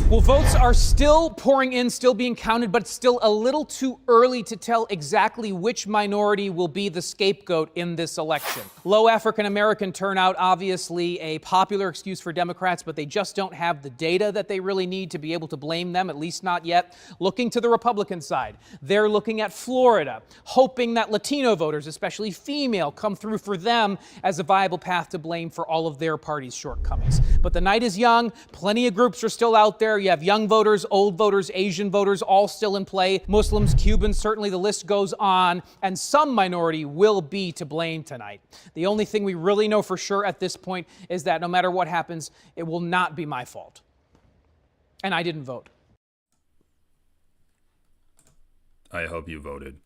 Well, votes are still pouring in, still being counted, but it's still a little too early to tell exactly which minority will be the scapegoat in this election. Low African-American turnout, obviously a popular excuse for Democrats, but they just don't have the data that they really need to be able to blame them, at least not yet. Looking to the Republican side, they're looking at Florida, hoping that Latino voters, especially female, come through for them as a viable path to blame for all of their party's shortcomings. But the night is young, plenty of groups are still out there. You have young voters, old voters, Asian voters, all still in play. Muslims, Cubans, certainly the list goes on. And some minority will be to blame tonight. The only thing we really know for sure at this point is that no matter what happens, it will not be my fault. And I didn't vote. I hope you voted.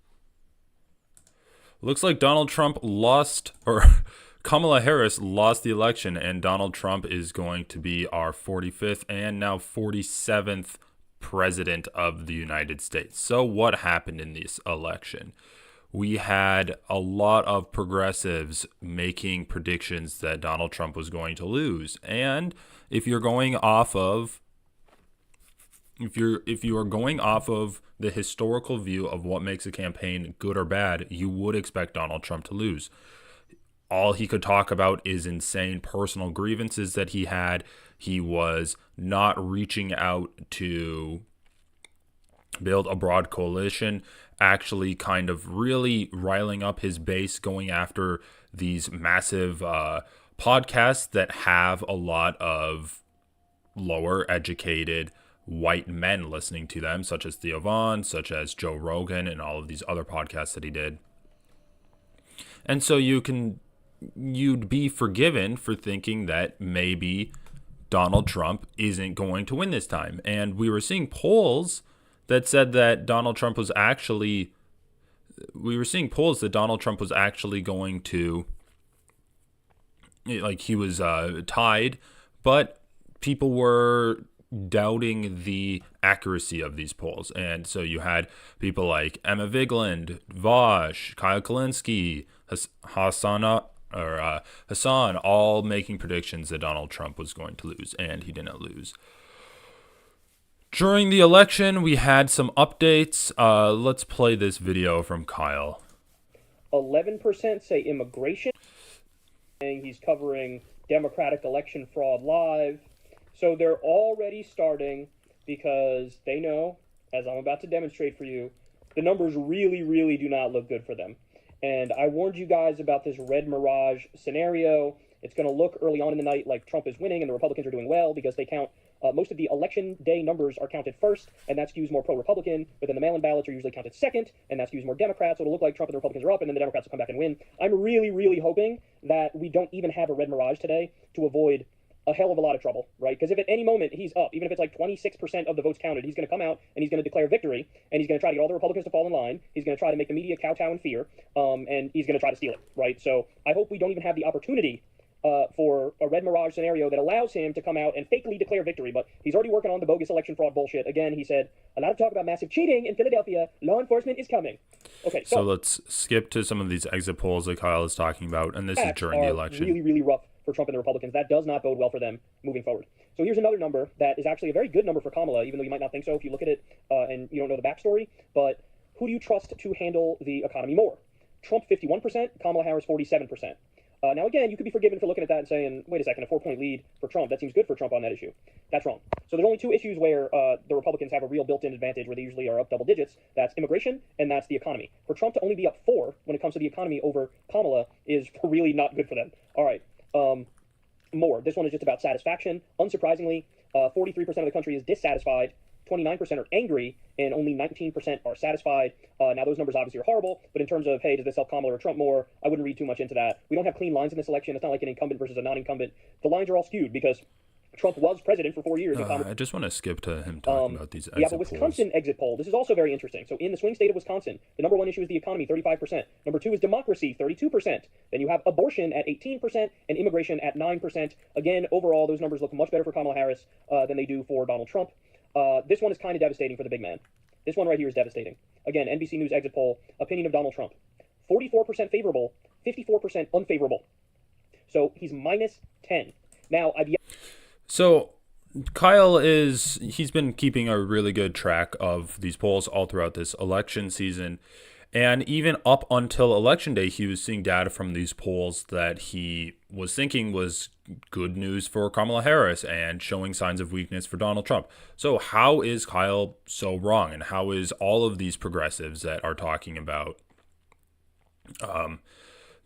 Looks like Donald Trump lost, or Kamala Harris lost the election, and Donald Trump is going to be our 45th and now 47th president of the United States. So what happened in this election? We had a lot of progressives making predictions that Donald Trump was going to lose. And if you're going off of if you are going off of the historical view of what makes a campaign good or bad, you would expect Donald Trump to lose. All he could talk about is insane personal grievances that he had. He was not reaching out to build a broad coalition, actually kind of really riling up his base, going after these massive podcasts that have a lot of lower educated white men listening to them, such as Theo Vaughn, such as Joe Rogan, and all of these other podcasts that he did. And so you'd be forgiven for thinking that maybe Donald Trump isn't going to win this time. And we were seeing polls that said that Donald Trump was actually going to, like, he was tied, but people were doubting the accuracy of these polls. And so you had people like Emma Vigeland, Vosh, Kyle Kalinske, Hassan, all making predictions that Donald Trump was going to lose, and he didn't lose. During the election, we had some updates. Let's play this video from Kyle. 11% say immigration. He's covering Democratic election fraud live. So they're already starting, because they know, as I'm about to demonstrate for you, the numbers really, really do not look good for them. And I warned you guys about this red mirage scenario. It's going to look early on in the night like Trump is winning and the Republicans are doing well, because they count most of the election day numbers are counted first, and that skews more pro-Republican, but then the mail-in ballots are usually counted second, and that skews more Democrats, so it'll look like Trump and the Republicans are up, and then the Democrats will come back and win. I'm really, really hoping that we don't even have a red mirage today to avoid a hell of a lot of trouble, right? Because if at any moment he's up, even if it's like 26% of the votes counted, he's going to come out and he's going to declare victory, and he's going to try to get all the Republicans to fall in line. He's going to try to make the media kowtow in fear, and he's going to try to steal it, right? So I hope we don't even have the opportunity for a red mirage scenario that allows him to come out and fakely declare victory. But he's already working on the bogus election fraud bullshit. Again, he said, a lot of talk about massive cheating in Philadelphia. Law enforcement is coming. Okay, so let's skip to some of these exit polls that Kyle is talking about, and this is during the election. Really, really rough for Trump and the Republicans. That does not bode well for them moving forward. So here's another number that is actually a very good number for Kamala, even though you might not think so if you look at it and you don't know the backstory. But who do you trust to handle the economy more? Trump 51%, Kamala Harris 47%. Now, again, you could be forgiven for looking at that and saying, wait a second, a 4-point lead for Trump. That seems good for Trump on that issue. That's wrong. So there's only two issues where the Republicans have a real built-in advantage, where they usually are up double digits. That's immigration, and that's the economy. For Trump to only be up 4 when it comes to the economy over Kamala is really not good for them. All right. More. This one is just about satisfaction. Unsurprisingly, 43% of the country is dissatisfied. 29% are angry, and only 19% are satisfied. Now, those numbers obviously are horrible, but in terms of, hey, does this help Kamala or Trump more, I wouldn't read too much into that. We don't have clean lines in this election. It's not like an incumbent versus a non-incumbent. The lines are all skewed because Trump was president for 4 years. I just want to skip to him talking about these exit polls. Yeah, but Wisconsin exit poll, this is also very interesting. So in the swing state of Wisconsin, the number one issue is the economy, 35%. Number two is democracy, 32%. Then you have abortion at 18% and immigration at 9%. Again, overall, those numbers look much better for Kamala Harris than they do for Donald Trump. This one is kind of devastating for the big man. This one right here is devastating. Again, NBC News exit poll, opinion of Donald Trump. 44% favorable, 54% unfavorable. So he's minus 10. Now, So Kyle he's been keeping a really good track of these polls all throughout this election season. And even up until election day, he was seeing data from these polls that he was thinking was good news for Kamala Harris and showing signs of weakness for Donald Trump. So how is Kyle so wrong? And how is all of these progressives that are talking about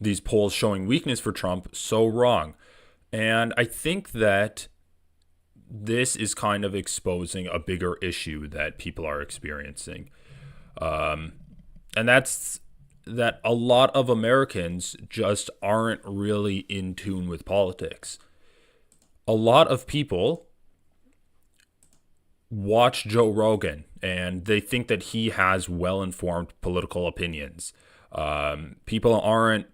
these polls showing weakness for Trump so wrong? And I think that this is kind of exposing a bigger issue that people are experiencing. And that's that a lot of Americans just aren't really in tune with politics. A lot of people watch Joe Rogan and they think that he has well-informed political opinions. People aren't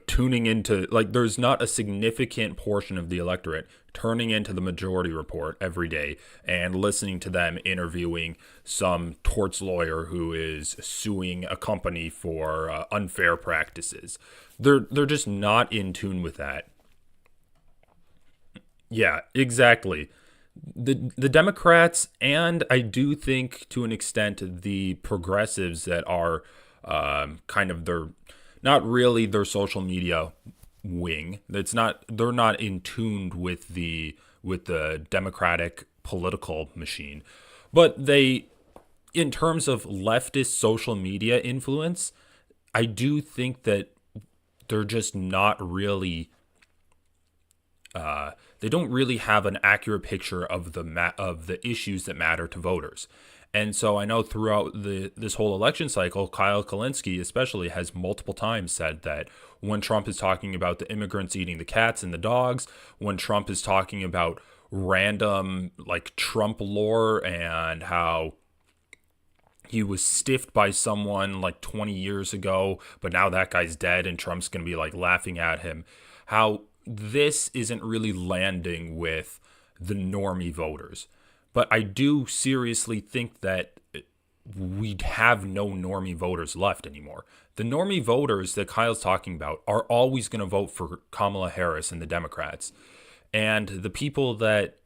tuning into, like, there's not a significant portion of the electorate turning into the Majority Report every day and listening to them interviewing some torts lawyer who is suing a company for unfair practices. They're just not in tune with that. Yeah, exactly. The Democrats, and I do think to an extent the progressives that are kind of not really their social media wing. They're not in tune with the Democratic political machine. But they, in terms of leftist social media influence, I do think that they're just not really they don't really have an accurate picture of the issues that matter to voters. And so I know throughout this whole election cycle, Kyle Kalinske especially has multiple times said that when Trump is talking about the immigrants eating the cats and the dogs, when Trump is talking about random like Trump lore and how he was stiffed by someone like 20 years ago, but now that guy's dead and Trump's going to be like laughing at him, how this isn't really landing with the normie voters. But I do seriously think that we have no normie voters left anymore. The normie voters that Kyle's talking about are always going to vote for Kamala Harris and the Democrats. And the people that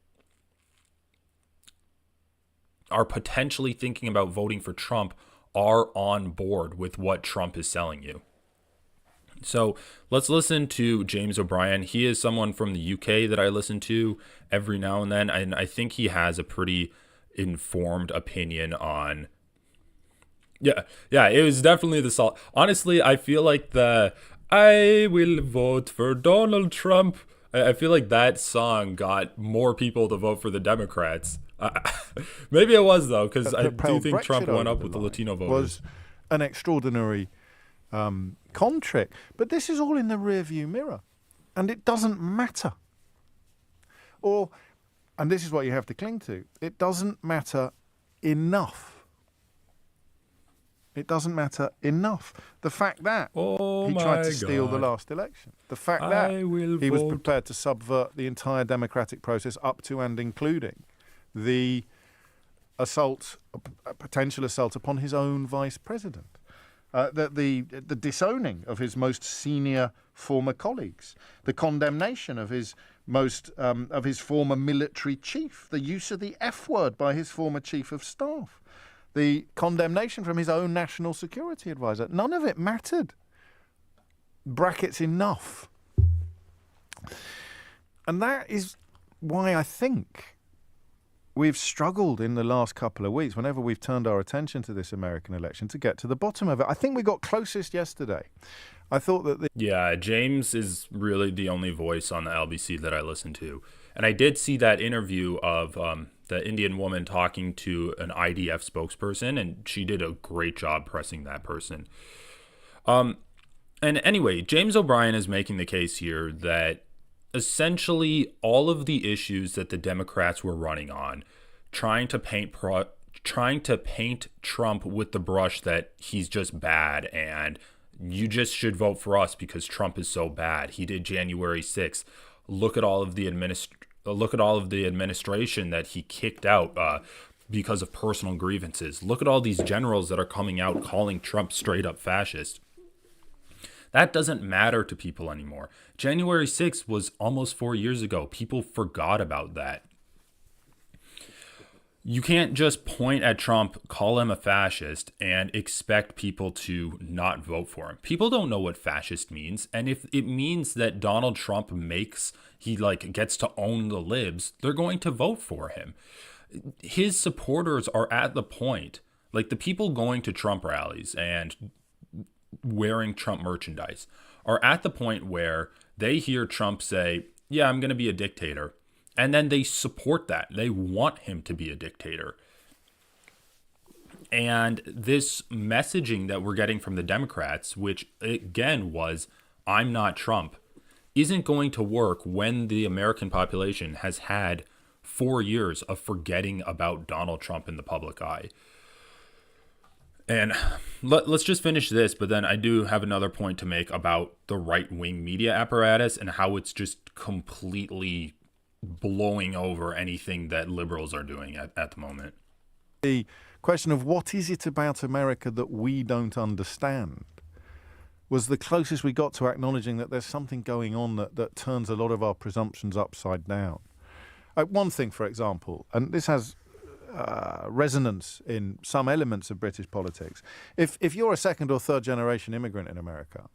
are potentially thinking about voting for Trump are on board with what Trump is selling you. So let's listen to James O'Brien. He is someone from the UK that I listen to every now and then, and I think he has a pretty informed opinion on. Yeah, it was definitely the salt. Honestly, I feel like I will vote for Donald Trump. I feel like that song got more people to vote for the Democrats. Maybe it was, though, because I do think Brexit Trump went up over with the Latino voters. Was an extraordinary con trick. But this is all in the rearview mirror. And it doesn't matter. And this is what you have to cling to, it doesn't matter enough. It doesn't matter enough. The fact that he tried to steal the last election. The fact that he was prepared to subvert the entire democratic process up to and including the potential assault upon his own vice president. The disowning of his most senior former colleagues, the condemnation of his former military chief, the use of the F word by his former chief of staff, the condemnation from his own national security advisor. None of it mattered. Brackets enough. And that is why I think we've struggled in the last couple of weeks, whenever we've turned our attention to this American election, to get to the bottom of it. I think we got closest yesterday. I thought that... Yeah, James is really the only voice on the LBC that I listen to. And I did see that interview of the Indian woman talking to an IDF spokesperson, and she did a great job pressing that person. And anyway, James O'Brien is making the case here that essentially all of the issues that the Democrats were running on, trying to paint Trump with the brush that he's just bad and you just should vote for us because Trump is so bad. He did January 6th. Look at all of the administration that he kicked out because of personal grievances. Look at all these generals that are coming out calling Trump straight up fascist. That doesn't matter to people anymore. January 6th was almost 4 years ago. People forgot about that. You can't just point at Trump, call him a fascist, and expect people to not vote for him. People don't know what fascist means. And if it means that Donald Trump gets to own the libs, they're going to vote for him. His supporters are at the point, like the people going to Trump rallies and wearing Trump merchandise, are at the point where they hear Trump say, yeah, I'm going to be a dictator. And then they support that. They want him to be a dictator. And this messaging that we're getting from the Democrats, which again was, I'm not Trump, isn't going to work when the American population has had 4 years of forgetting about Donald Trump in the public eye. And let's just finish this, but then I do have another point to make about the right-wing media apparatus and how it's just completely blowing over anything that liberals are doing at the moment. The question of what is it about America that we don't understand was the closest we got to acknowledging that there's something going on that turns a lot of our presumptions upside down. One thing, for example, and this has resonance in some elements of British politics. If you're a second or third generation immigrant in America,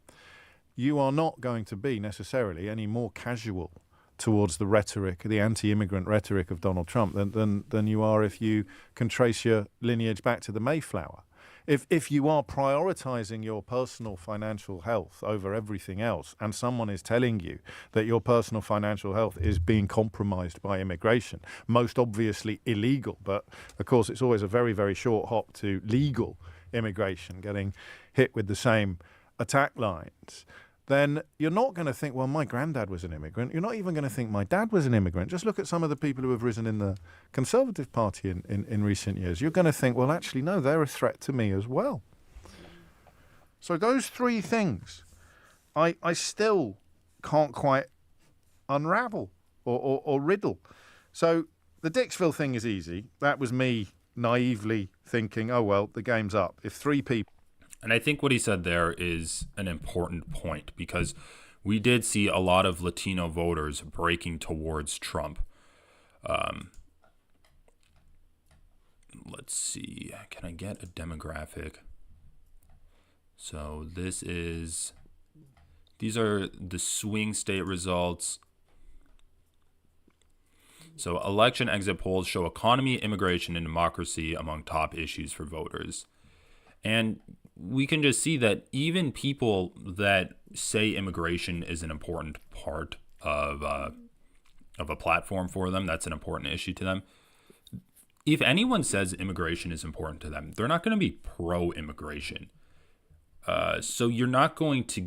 you are not going to be necessarily any more casual towards the rhetoric, the anti-immigrant rhetoric of Donald Trump than you are if you can trace your lineage back to the Mayflower. If you are prioritizing your personal financial health over everything else, and someone is telling you that your personal financial health is being compromised by immigration, most obviously illegal, but of course it's always a very, very short hop to legal immigration, getting hit with the same attack lines, then you're not going to think, well, my granddad was an immigrant. You're not even going to think my dad was an immigrant. Just look at some of the people who have risen in the Conservative Party in recent years. You're going to think, well, actually, no, they're a threat to me as well. So those three things, I still can't quite unravel or riddle. So the Dixville thing is easy. That was me naively thinking, oh, well, the game's up. If three people... And I think what he said there is an important point, because we did see a lot of Latino voters breaking towards Trump. Let's see. Can I get a demographic? So these are the swing state results. So election exit polls show economy, immigration, and democracy among top issues for voters. And we can just see that even people that say immigration is an important part of a platform for them, that's an important issue to them. If anyone says immigration is important to them, they're not going to be pro-immigration. So you're not going to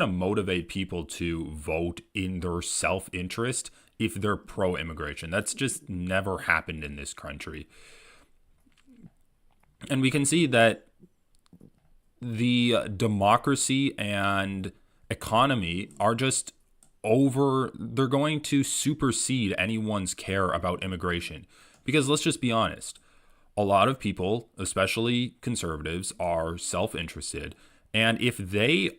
motivate people to vote in their self-interest if they're pro-immigration. That's just never happened in this country. And we can see that the democracy and economy are just they're going to supersede anyone's care about immigration. Because let's just be honest, a lot of people, especially conservatives, are self-interested. And if they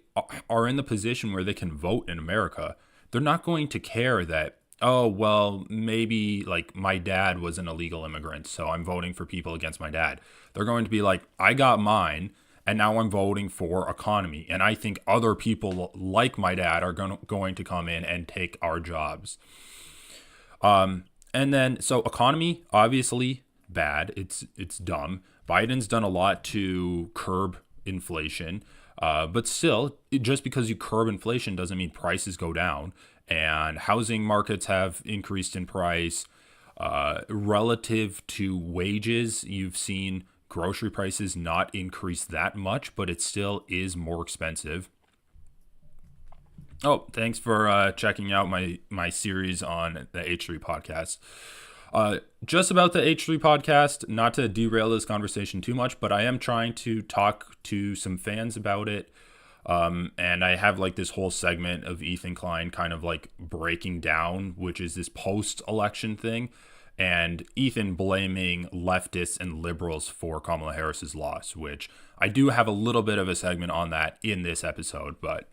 are in the position where they can vote in America, they're not going to care that, oh, well, maybe like my dad was an illegal immigrant, so I'm voting for people against my dad. They're going to be like, I got mine, and now I'm voting for economy. And I think other people like my dad are going to come in and take our jobs. And then, so economy, obviously bad. It's dumb. Biden's done a lot to curb inflation. But still, just because you curb inflation doesn't mean prices go down. And housing markets have increased in price. Relative to wages, you've seen grocery prices not increase that much, but it still is more expensive. Oh, thanks for checking out my series on the H3 podcast. Just about the H3 podcast, not to derail this conversation too much, but I am trying to talk to some fans about it. And I have like this whole segment of Ethan Klein kind of like breaking down, which is this post-election thing, and Ethan blaming leftists and liberals for Kamala Harris's loss, which I do have a little bit of a segment on that in this episode. But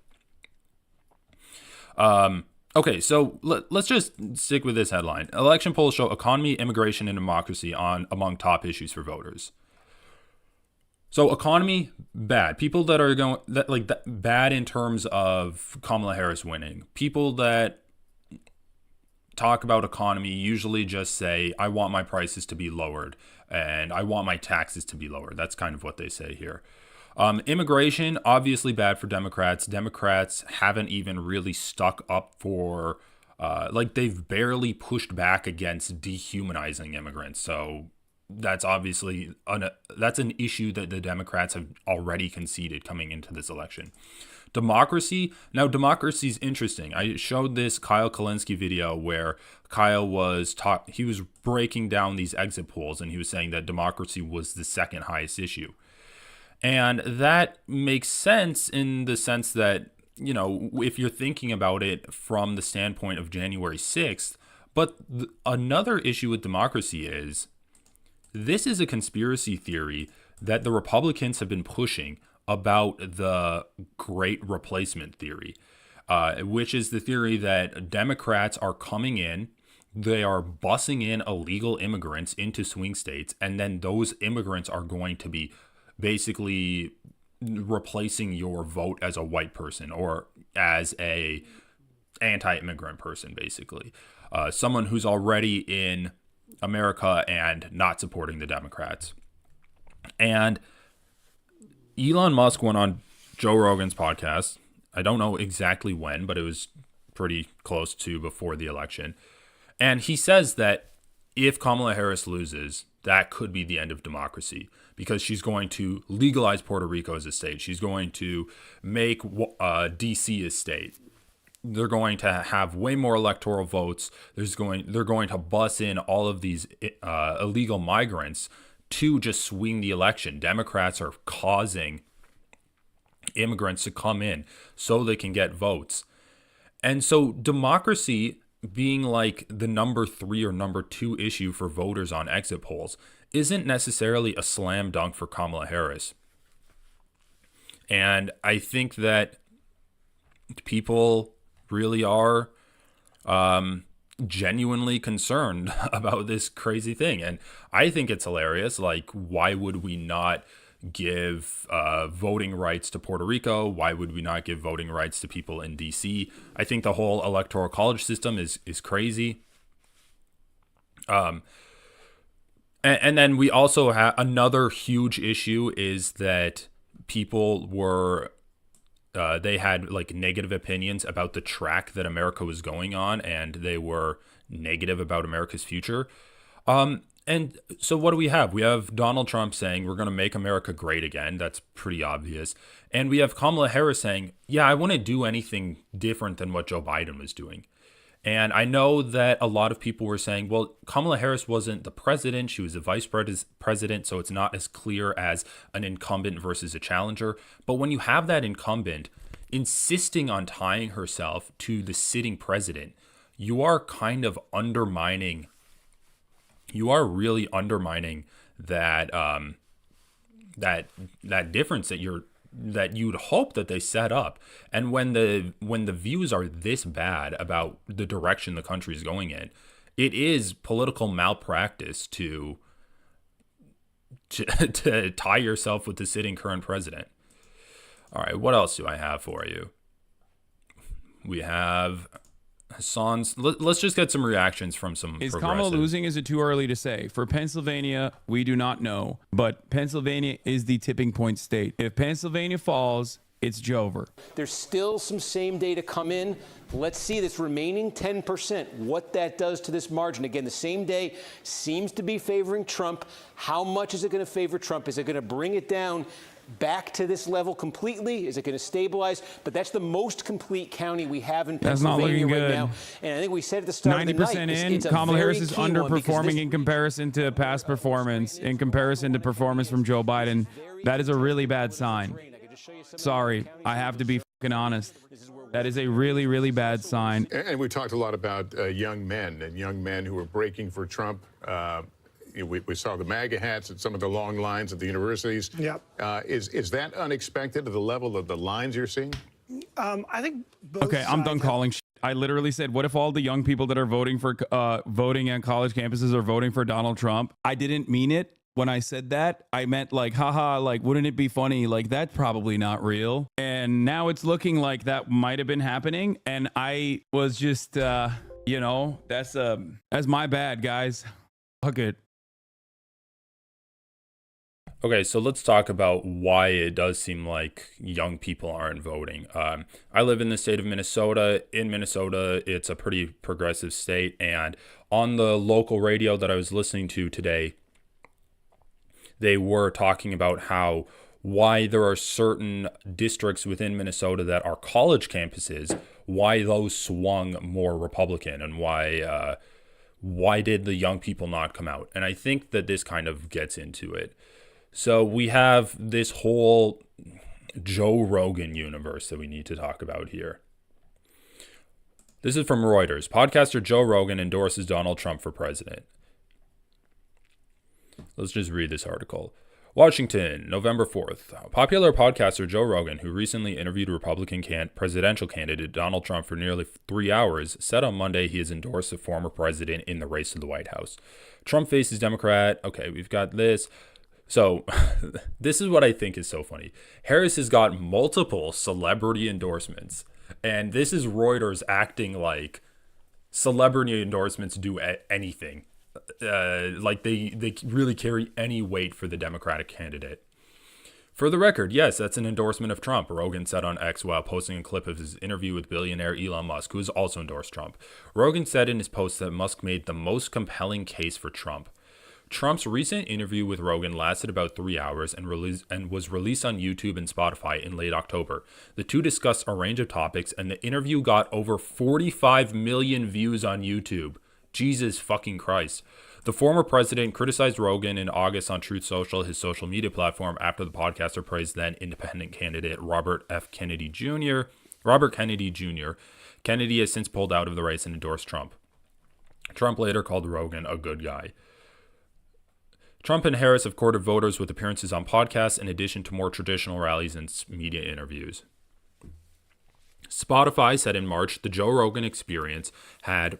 Okay, so let's just stick with this headline. Election polls show economy, immigration, and democracy among top issues for voters. So economy, bad. People that are bad in terms of Kamala Harris winning. People that talk about economy usually just say, I want my prices to be lowered and I want my taxes to be lowered. That's kind of what they say here. Immigration, obviously bad for Democrats. Democrats haven't even really stuck up for, they've barely pushed back against dehumanizing immigrants. So that's obviously that's an issue that the Democrats have already conceded coming into this election. Democracy. Now, democracy is interesting. I showed this Kyle Kalinske video where Kyle was he was breaking down these exit polls, and he was saying that democracy was the second highest issue. And that makes sense in the sense that, you know, if you're thinking about it from the standpoint of January 6th, but another issue with democracy is this is a conspiracy theory that the Republicans have been pushing about the Great Replacement theory, which is the theory that Democrats are coming in, they are busing in illegal immigrants into swing states, and then those immigrants are going to be basically replacing your vote as a white person or as a anti-immigrant person, basically. Someone who's already in America and not supporting the Democrats. And Elon Musk went on Joe Rogan's podcast. I don't know exactly when, but it was pretty close to before the election. And he says that if Kamala Harris loses, that could be the end of democracy because she's going to legalize Puerto Rico as a state. She's going to make D.C. a state. They're going to have way more electoral votes. They're going to bus in all of these illegal migrants to just swing the election. Democrats are causing immigrants to come in so they can get votes. And so democracy being like the number 3 or number 2 issue for voters on exit polls isn't necessarily a slam dunk for Kamala Harris. And I think that people really are genuinely concerned about this crazy thing. And I think it's hilarious. Like, why would we not give voting rights to Puerto Rico? Why would we not give voting rights to people in D.C.? I think the whole electoral college system is crazy. And then we also have another huge issue is that people were they had like negative opinions about the track that America was going on, and they were negative about America's future. And so what do we have? We have Donald Trump saying we're going to make America great again. That's pretty obvious. And we have Kamala Harris saying, yeah, I want to do anything different than what Joe Biden was doing. And I know that a lot of people were saying, well, Kamala Harris wasn't the president. She was the vice president, so it's not as clear as an incumbent versus a challenger. But when you have that incumbent insisting on tying herself to the sitting president, you are kind of undermining, you are really undermining that that difference that you'd hope that they set up. And when the views are this bad about the direction the country is going in, it is political malpractice to tie yourself with the sitting current president. All right, what else do I have for you? We have Hassan's. Let's just get some reactions from some Is progressives. Kamala losing? Is it too early to say? For Pennsylvania, we do not know. But Pennsylvania is the tipping point state. If Pennsylvania falls, it's Jover. There's still some same day to come in. Let's see this remaining 10%, what that does to this margin. Again, the same day seems to be favoring Trump. How much is it going to favor Trump? Is it going to bring it down back to this level completely? Is it going to stabilize? But that's the most complete county we have in Pennsylvania right now. And I think we said at the start of the night, 90% in, it's a Kamala very Harris is key one because underperforming this- in comparison to past performance, in comparison to performance from Joe Biden. That is a really bad sign. Sorry, I have to be fucking honest. That is a really, really bad sign. And we talked a lot about young men who are breaking for Trump. We saw the MAGA hats and some of the long lines at the universities. Yep. Is that unexpected at the level of the lines you're seeing? I think both Okay, I'm done sides calling shit. I literally said, what if all the young people that are voting on college campuses are voting for Donald Trump? I didn't mean it. When I said that, I meant like, haha, like, wouldn't it be funny? Like, that's probably not real. And now it's looking like that might have been happening. And I was just, that's my bad, guys. Fuck it. Okay, so let's talk about why it does seem like young people aren't voting. I live in the state of Minnesota. In Minnesota, it's a pretty progressive state. And on the local radio that I was listening to today, they were talking about why there are certain districts within Minnesota that are college campuses, why those swung more Republican, and why did the young people not come out? And I think that this kind of gets into it. So we have this whole Joe Rogan universe that we need to talk about here. This is from Reuters. Podcaster Joe Rogan endorses Donald Trump for president. Let's just read this article. Washington, November 4th. Popular podcaster Joe Rogan, who recently interviewed Republican presidential candidate Donald Trump for nearly 3 hours, said on Monday he has endorsed the former president in the race to the White House. Trump faces Democrat. Okay, we've got this. So this is what I think is so funny. Harris has got multiple celebrity endorsements. And this is Reuters acting like celebrity endorsements do anything. Like they really carry any weight for the Democratic candidate. For the record, yes, that's an endorsement of Trump, Rogan said on X while posting a clip of his interview with billionaire Elon Musk, who has also endorsed Trump. Rogan said in his post that Musk made the most compelling case for Trump. Trump's recent interview with Rogan lasted about 3 hours and was released on YouTube and Spotify in late October. The two discussed a range of topics, and the interview got over 45 million views on YouTube. Jesus fucking Christ. The former president criticized Rogan in August on Truth Social, his social media platform, after the podcaster praised then independent candidate Robert Kennedy Jr. Kennedy has since pulled out of the race and endorsed Trump. Trump later called Rogan a good guy. Trump and Harris have courted voters with appearances on podcasts in addition to more traditional rallies and media interviews. Spotify said in March the Joe Rogan Experience had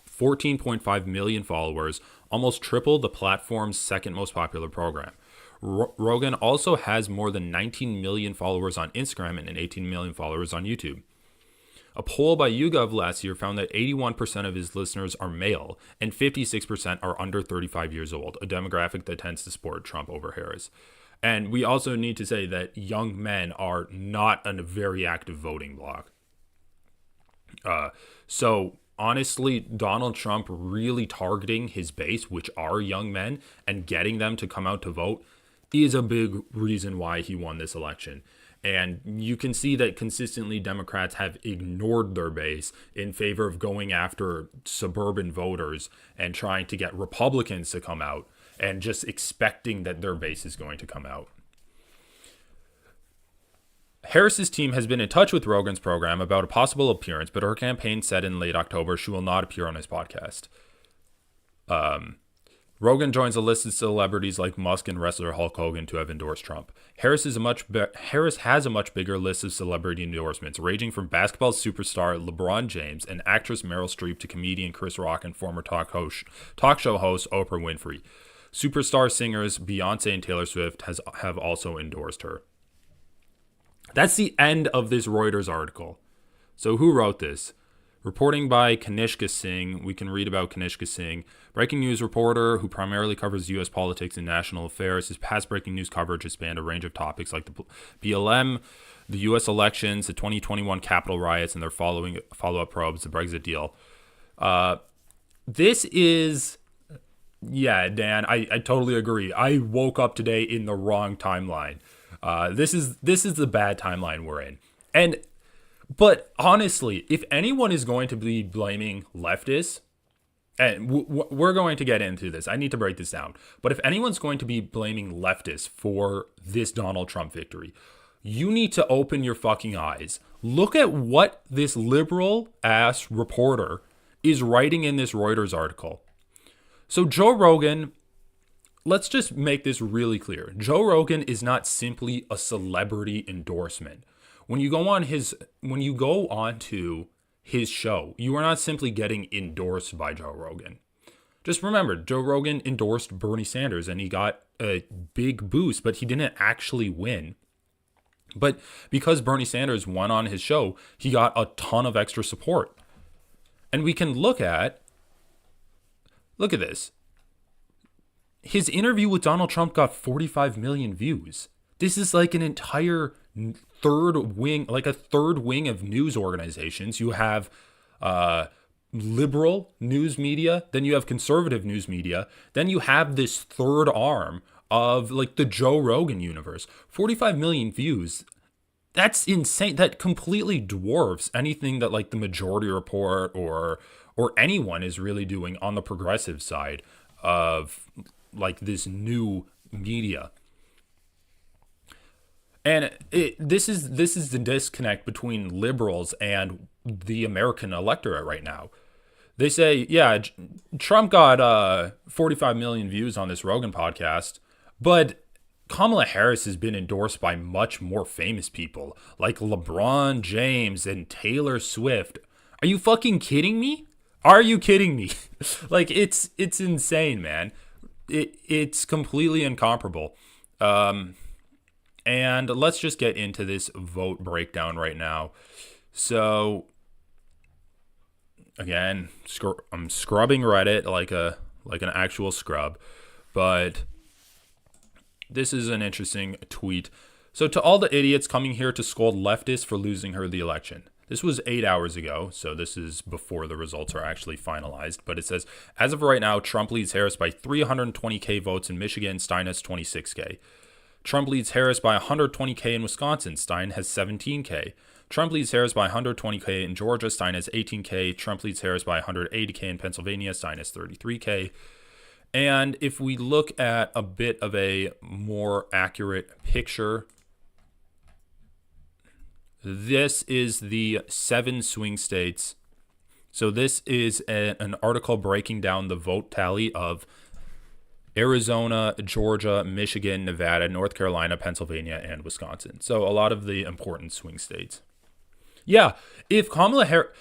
14.5 million followers, almost triple the platform's second most popular program. Rogan also has more than 19 million followers on Instagram and 18 million followers on YouTube. A poll by YouGov last year found that 81% of his listeners are male and 56% are under 35 years old, a demographic that tends to support Trump over Harris. And we also need to say that young men are not a very active voting bloc. So honestly, Donald Trump really targeting his base, which are young men, and getting them to come out to vote is a big reason why he won this election. And you can see that consistently Democrats have ignored their base in favor of going after suburban voters and trying to get Republicans to come out and just expecting that their base is going to come out. Harris's team has been in touch with Rogan's program about a possible appearance, but her campaign said in late October she will not appear on his podcast. Rogan joins a list of celebrities like Musk and wrestler Hulk Hogan to have endorsed Trump. Harris has a much bigger list of celebrity endorsements, ranging from basketball superstar LeBron James and actress Meryl Streep to comedian Chris Rock and former talk show host Oprah Winfrey. Superstar singers Beyonce and Taylor Swift have also endorsed her. That's the end of this Reuters article. So who wrote this? Reporting by Kanishka Singh. We can read about Kanishka Singh. Breaking news reporter who primarily covers U.S. politics and national affairs. His past breaking news coverage has spanned a range of topics like the BLM, the U.S. elections, the 2021 Capitol riots, and their follow-up probes, the Brexit deal. This is... Yeah, Dan, I totally agree. I woke up today in the wrong timeline. This is the bad timeline we're in. But honestly, if anyone is going to be blaming leftists, and we're going to get into this, I need to break this down. But if anyone's going to be blaming leftists for this Donald Trump victory, you need to open your fucking eyes. Look at what this liberal ass reporter is writing in this Reuters article. So Joe Rogan, let's just make this really clear. Joe Rogan is not simply a celebrity endorsement. When you go on to his show. You are not simply getting endorsed by Joe Rogan. Just remember, Joe Rogan endorsed Bernie Sanders and he got a big boost, but he didn't actually win. But because Bernie Sanders won on his show, he got a ton of extra support. And we can look at this. His interview with Donald Trump got 45 million views. This is like an entire third wing of news organizations. You have liberal news media, then you have conservative news media, then you have this third arm of like the Joe Rogan universe. 45 million views. That's insane. That completely dwarfs anything that like the Majority Report or anyone is really doing on the progressive side of like this new media. And this is the disconnect between liberals and the American electorate right now. They say, yeah, Trump got 45 million views on this Rogan podcast, but Kamala Harris has been endorsed by much more famous people like LeBron James and Taylor Swift. Are you fucking kidding me? Are you kidding me? Like, it's insane, man. It's completely incomparable. And let's just get into this vote breakdown right now. So, again, I'm scrubbing Reddit like an actual scrub, but this is an interesting tweet. So, to all the idiots coming here to scold leftists for losing her the election. This was 8 hours ago, so this is before the results are actually finalized. But it says, as of right now, Trump leads Harris by 320K votes in Michigan. Stein has 26K. Trump leads Harris by 120K in Wisconsin. Stein has 17K. Trump leads Harris by 120K in Georgia. Stein has 18K. Trump leads Harris by 180K in Pennsylvania. Stein has 33K. And if we look at a bit of a more accurate picture, this is the 7 swing states. So this is an article breaking down the vote tally of Arizona, Georgia, Michigan, Nevada, North Carolina, Pennsylvania, and Wisconsin. So a lot of the important swing states. Yeah, if Kamala Harris,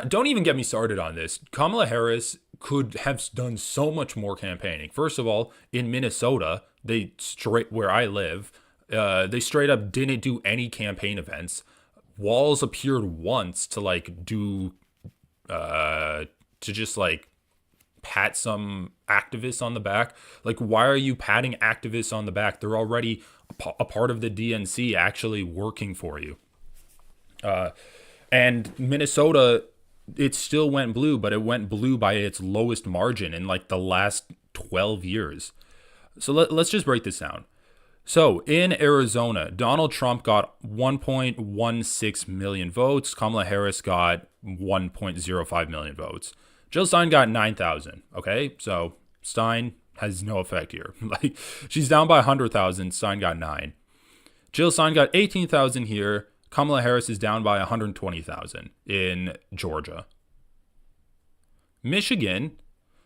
don't even get me started on this. Kamala Harris could have done so much more campaigning. First of all, in Minnesota, where I live, they straight up didn't do any campaign events. Walz appeared once to just pat some activists on the back. Like, why are you patting activists on the back? They're already a part of the DNC actually working for you. And Minnesota, it still went blue, but it went blue by its lowest margin in like the last 12 years. So let's just break this down. So in Arizona, Donald Trump got 1.16 million votes. Kamala Harris got 1.05 million votes. Jill Stein got 9,000. Okay, so Stein has no effect here. Like, she's down by 100,000. Stein got 9. Jill Stein got 18,000 here. Kamala Harris is down by 120,000 in Georgia. Michigan,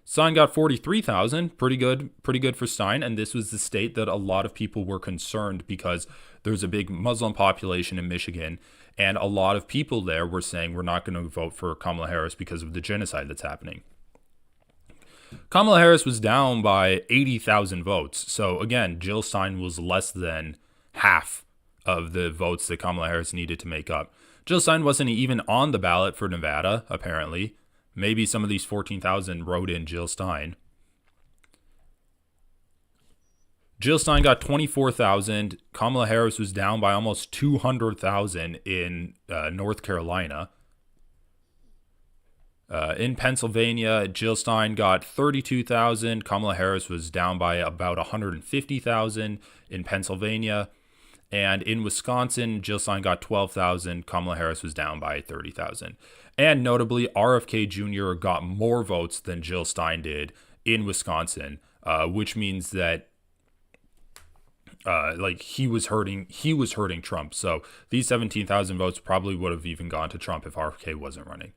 Stein got 43,000. Pretty good for Stein. And this was the state that a lot of people were concerned because there's a big Muslim population in Michigan. And a lot of people there were saying we're not going to vote for Kamala Harris because of the genocide that's happening. Kamala Harris was down by 80,000 votes. So again, Jill Stein was less than half of the votes that Kamala Harris needed to make up. Jill Stein wasn't even on the ballot for Nevada, apparently. Maybe some of these 14,000 wrote in Jill Stein. Jill Stein got 24,000. Kamala Harris was down by almost 200,000 in North Carolina. In Pennsylvania, Jill Stein got 32,000. Kamala Harris was down by about 150,000 in Pennsylvania. And in Wisconsin, Jill Stein got 12,000. Kamala Harris was down by 30,000. And notably, RFK Jr. got more votes than Jill Stein did in Wisconsin, which means that he was hurting Trump. So these 17,000 votes probably would have even gone to Trump if RFK wasn't running.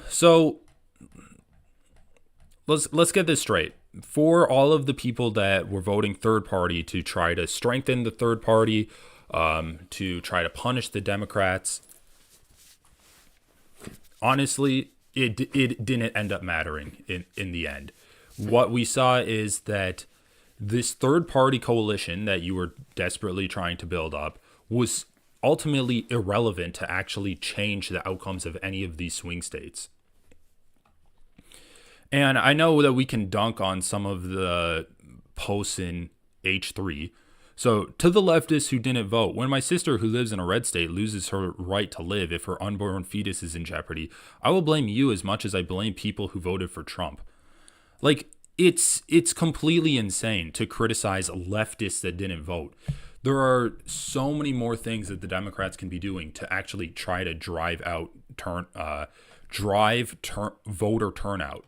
So let's get this straight. For all of the people that were voting third party to try to strengthen the third party, to try to punish the Democrats. Honestly, it didn't end up mattering in the end. What we saw is that this third-party coalition that you were desperately trying to build up was ultimately irrelevant to actually change the outcomes of any of these swing states. And I know that we can dunk on some of the posts in H3. So to the leftists who didn't vote, when my sister who lives in a red state loses her right to live if her unborn fetus is in jeopardy, I will blame you as much as I blame people who voted for Trump. Like, it's completely insane to criticize leftists that didn't vote. There are so many more things that the Democrats can be doing to actually try to drive voter turnout.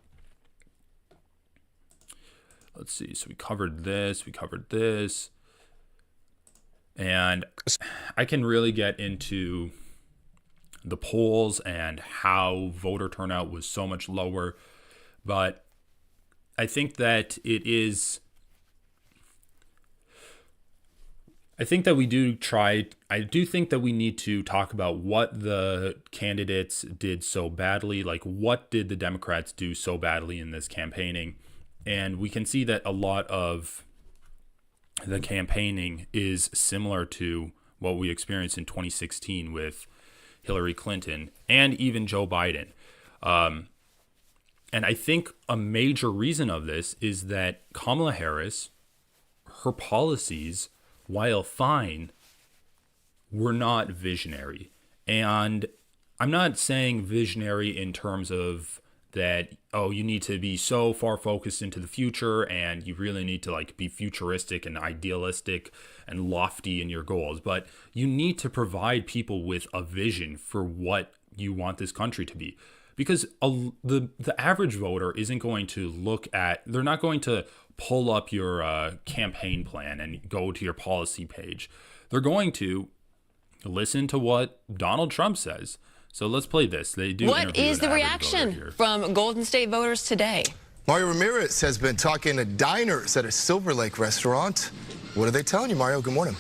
Let's see. So we covered this. And I can really get into the polls and how voter turnout was so much lower. But I think that I do think that we need to talk about what the candidates did so badly. Like, what did the Democrats do so badly in this campaigning? And we can see that a lot of the campaigning is similar to what we experienced in 2016 with Hillary Clinton and even Joe Biden. And I think a major reason of this is that Kamala Harris, her policies, while fine, were not visionary. And I'm not saying visionary in terms of that, oh, you need to be so far focused into the future and you really need to like be futuristic and idealistic and lofty in your goals. But you need to provide people with a vision for what you want this country to be. Because the average voter isn't going to they're not going to pull up your campaign plan and go to your policy page. They're going to listen to what Donald Trump says. So let's play this. They do. What is the reaction from Golden State voters today? Mario Ramirez has been talking to diners at a Silver Lake restaurant. What are they telling you, Mario? Good morning.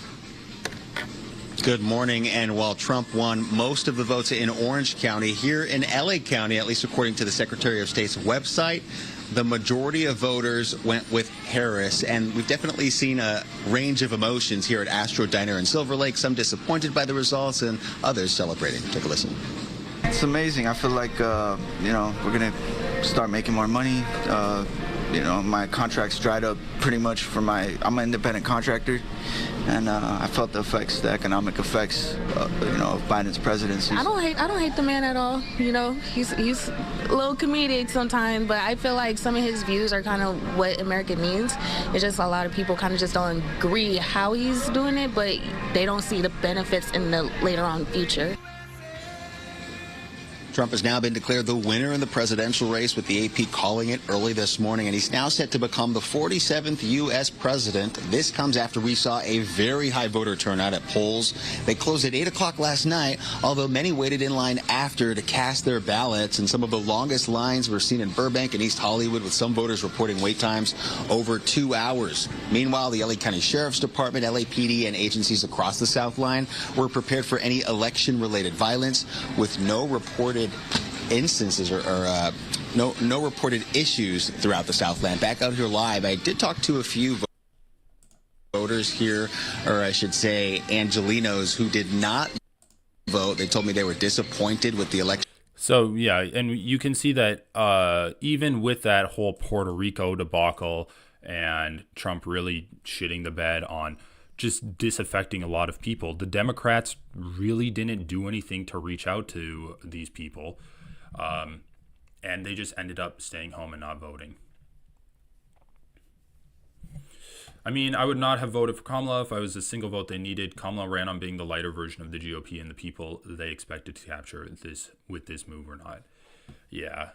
Good morning. And while Trump won most of the votes in Orange County, here in LA County, at least according to the Secretary of State's website, the majority of voters went with Harris. And we've definitely seen a range of emotions here at Astro Diner in Silver Lake, some disappointed by the results and others celebrating. Take a listen. It's amazing. I feel like, we're going to start making more money. My contract's dried up pretty much I'm an independent contractor. And I felt the economic effects, of Biden's presidency. I don't hate the man at all. He's a little comedic sometimes, but I feel like some of his views are kind of what America needs. It's just a lot of people kind of just don't agree how he's doing it, but they don't see the benefits in the later on future. Trump has now been declared the winner in the presidential race, with the AP calling it early this morning, and he's now set to become the 47th U.S. president. This comes after we saw a very high voter turnout at polls. They closed at 8 o'clock last night, although many waited in line after to cast their ballots, and some of the longest lines were seen in Burbank and East Hollywood, with some voters reporting wait times over 2 hours. Meanwhile, the LA County Sheriff's Department, LAPD, and agencies across the South Line were prepared for any election-related violence, with no reported instances or no reported issues throughout the Southland. Back out here live, I did talk to a few voters here, or I should say Angelinos, who did not vote. They told me they were disappointed with the election. So, yeah, and you can see that even with that whole Puerto Rico debacle and Trump really shitting the bed on just disaffecting a lot of people, the Democrats really didn't do anything to reach out to these people. And they just ended up staying home and not voting. I mean, I would not have voted for Kamala if I was a single vote they needed. Kamala ran on being the lighter version of the GOP and the people they expected to capture with this move or not. Yeah.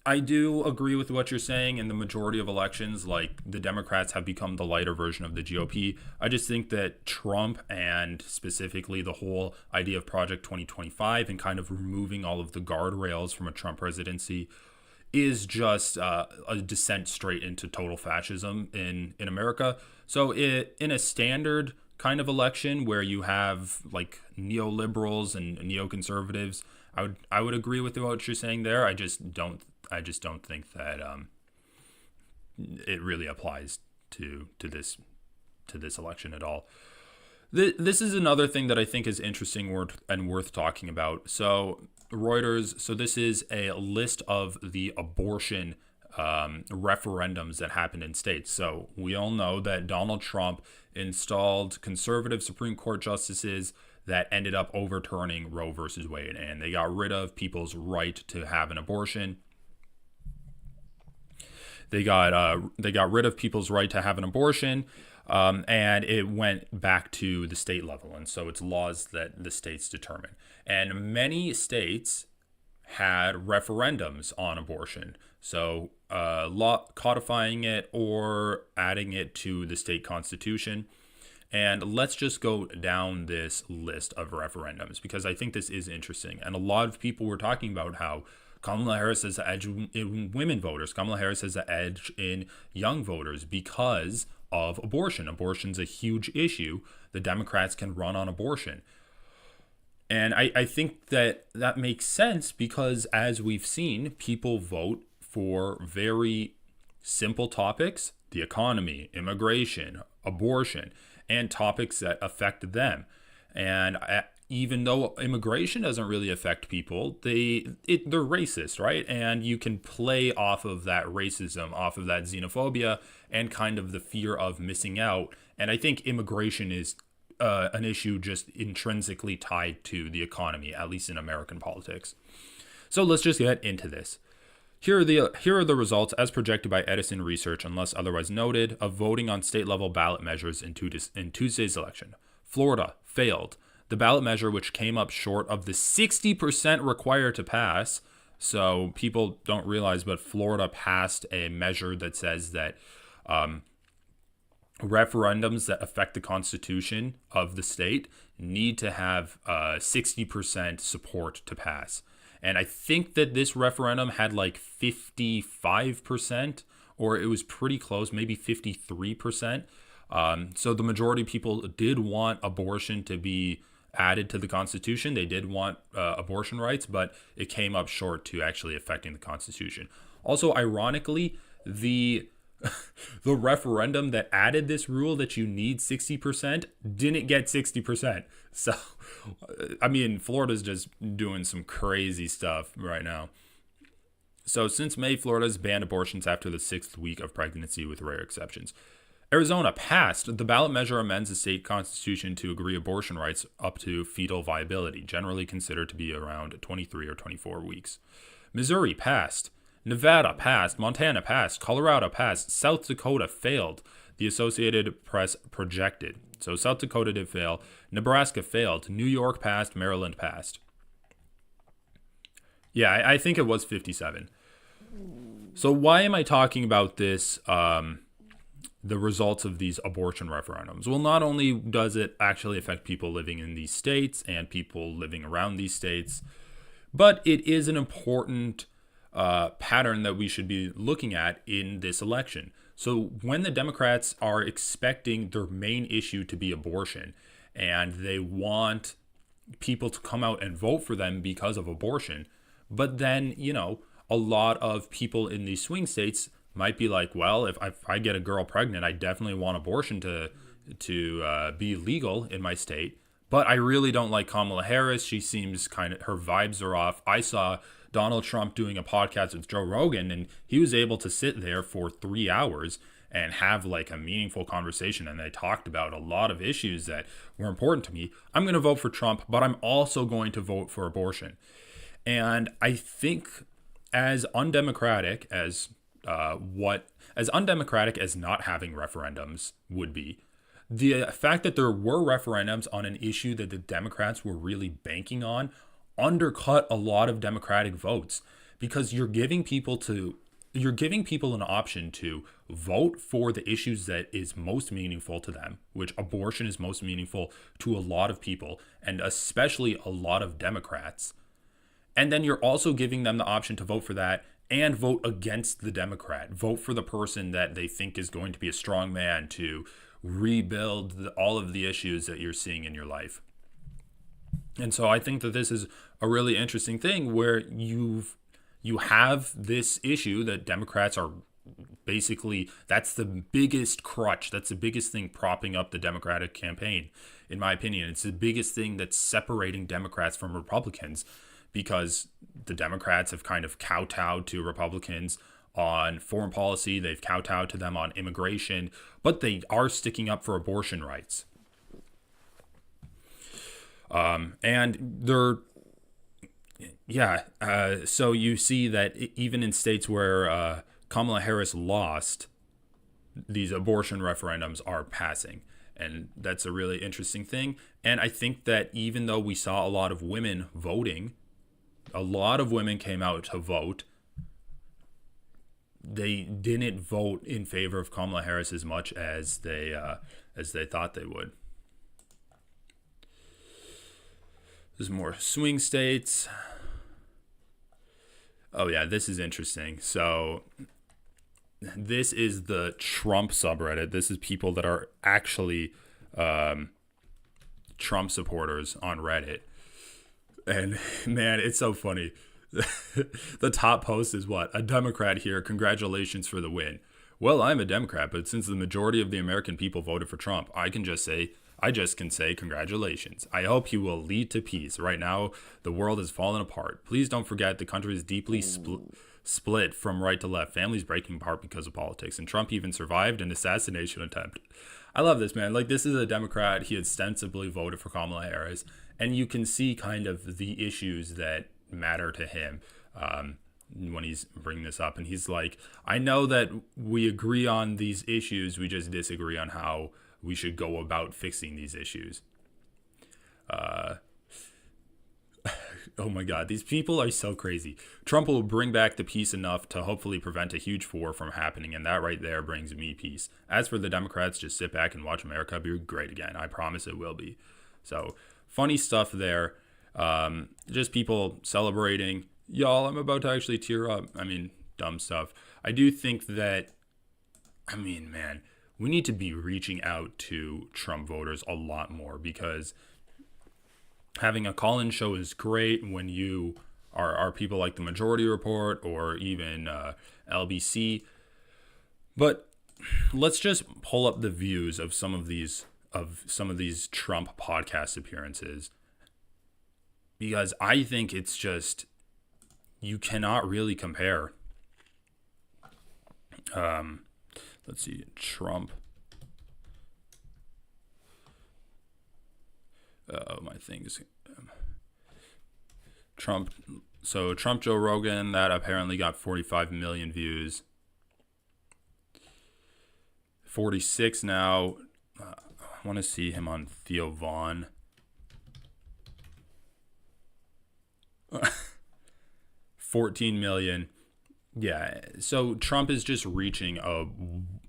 I do agree with what you're saying. In the majority of elections, like, the Democrats have become the lighter version of the GOP. I just think that Trump, and specifically the whole idea of Project 2025 and kind of removing all of the guardrails from a Trump presidency, is just a descent straight into total fascism in America. So in a standard kind of election where you have like neoliberals and neoconservatives, I would agree with what you're saying there. I just don't think that it really applies to this election at all. This is another thing that I think is interesting and worth talking about. So Reuters, so this is a list of the abortion referendums that happened in states. So we all know that Donald Trump installed conservative Supreme Court justices that ended up overturning Roe versus Wade, and they got rid of people's right to have an abortion. They got rid of people's right to have an abortion, and it went back to the state level, and so it's laws that the states determine. And many states had referendums on abortion, so codifying it or adding it to the state constitution. And let's just go down this list of referendums, because I think this is interesting. And a lot of people were talking about how Kamala Harris has the edge in women voters. Kamala Harris has the edge in young voters because of abortion. Abortion's a huge issue. The Democrats can run on abortion. And I think that makes sense because, as we've seen, people vote for very simple topics: the economy, immigration, abortion, and topics that affect them. And even though immigration doesn't really affect people, they're racist, right? And you can play off of that racism, off of that xenophobia, and kind of the fear of missing out. And I think immigration is an issue just intrinsically tied to the economy, at least in American politics. So let's just get into this. Here are the results as projected by Edison Research, unless otherwise noted, of voting on state-level ballot measures in Tuesday's election. Florida failed. The ballot measure, which came up short of the 60% required to pass. So people don't realize, but Florida passed a measure that says that referendums that affect the constitution of the state need to have 60% support to pass. And I think that this referendum had like 55%, or it was pretty close, maybe 53%. So the majority of people did want abortion to be added to the Constitution. They did want abortion rights, but it came up short to actually affecting the Constitution. Also, ironically, the referendum that added this rule that you need 60% didn't get 60%. So, I mean, Florida's just doing some crazy stuff right now. So since May, Florida's banned abortions after the 6th week of pregnancy with rare exceptions. Arizona passed. The ballot measure amends the state constitution to agree abortion rights up to fetal viability, generally considered to be around 23 or 24 weeks. Missouri passed. Nevada passed. Montana passed. Colorado passed. South Dakota failed. The Associated Press projected. So South Dakota did fail. Nebraska failed. New York passed. Maryland passed. Yeah, I think it was 57. So why am I talking about this, the results of these abortion referendums? Well, not only does it actually affect people living in these states and people living around these states, but it is an important pattern that we should be looking at in this election. So when the Democrats are expecting their main issue to be abortion, and they want people to come out and vote for them because of abortion, but then, you know, a lot of people in these swing states might be like, well, if I get a girl pregnant, I definitely want abortion to be legal in my state. But I really don't like Kamala Harris. She seems her vibes are off. I saw Donald Trump doing a podcast with Joe Rogan, and he was able to sit there for 3 hours and have like a meaningful conversation. And they talked about a lot of issues that were important to me. I'm going to vote for Trump, but I'm also going to vote for abortion. And I think as undemocratic as undemocratic as not having referendums would be, the fact that there were referendums on an issue that the Democrats were really banking on undercut a lot of Democratic votes, because you're giving people an option to vote for the issues that is most meaningful to them, which abortion is most meaningful to a lot of people, and especially a lot of Democrats. And then you're also giving them the option to vote for that and vote against the Democrat. Vote for the person that they think is going to be a strong man to rebuild all of the issues that you're seeing in your life. And so I think that this is a really interesting thing where you have this issue that Democrats are basically, that's the biggest crutch. That's the biggest thing propping up the Democratic campaign, in my opinion. It's the biggest thing that's separating Democrats from Republicans, because the Democrats have kind of kowtowed to Republicans on foreign policy. They've kowtowed to them on immigration, but they are sticking up for abortion rights. And they're, so you see that even in states where Kamala Harris lost, these abortion referendums are passing. And that's a really interesting thing. And I think that even though we saw a lot of women voting, a lot of women came out to vote, they didn't vote in favor of Kamala Harris as much as they thought they would. There's more swing states. Oh yeah, this is interesting. So this is the Trump subreddit. This is people that are actually Trump supporters on Reddit. And man, it's so funny. The top post is what? A Democrat here. Congratulations for the win. Well, I'm a Democrat, but since the majority of the American people voted for Trump, I just can say congratulations. I hope he will lead to peace. Right now, the world has fallen apart. Please don't forget the country is deeply split from right to left. Families breaking apart because of politics. And Trump even survived an assassination attempt. I love this, man. Like, this is a Democrat. He ostensibly voted for Kamala Harris. And you can see kind of the issues that matter to him when he's bringing this up. And he's like, I know that we agree on these issues. We just disagree on how we should go about fixing these issues. Oh my God, these people are so crazy. Trump will bring back the peace enough to hopefully prevent a huge war from happening, and that right there brings me peace. As for the Democrats, just sit back and watch America be great again. I promise it will be. So, funny stuff there. Just people celebrating. Y'all, I'm about to actually tear up. I mean, dumb stuff. I do think that, I mean, man, we need to be reaching out to Trump voters a lot more, because having a call-in show is great when you are people like the Majority Report or even LBC. But let's just pull up the views of some of these Trump podcast appearances, because I think it's just, you cannot really compare. Let's see, Trump. My things. Trump. So Trump, Joe Rogan, that apparently got 45 million views. 46 now. I want to see him on Theo Vaughn. 14 million. Yeah, so Trump is just reaching a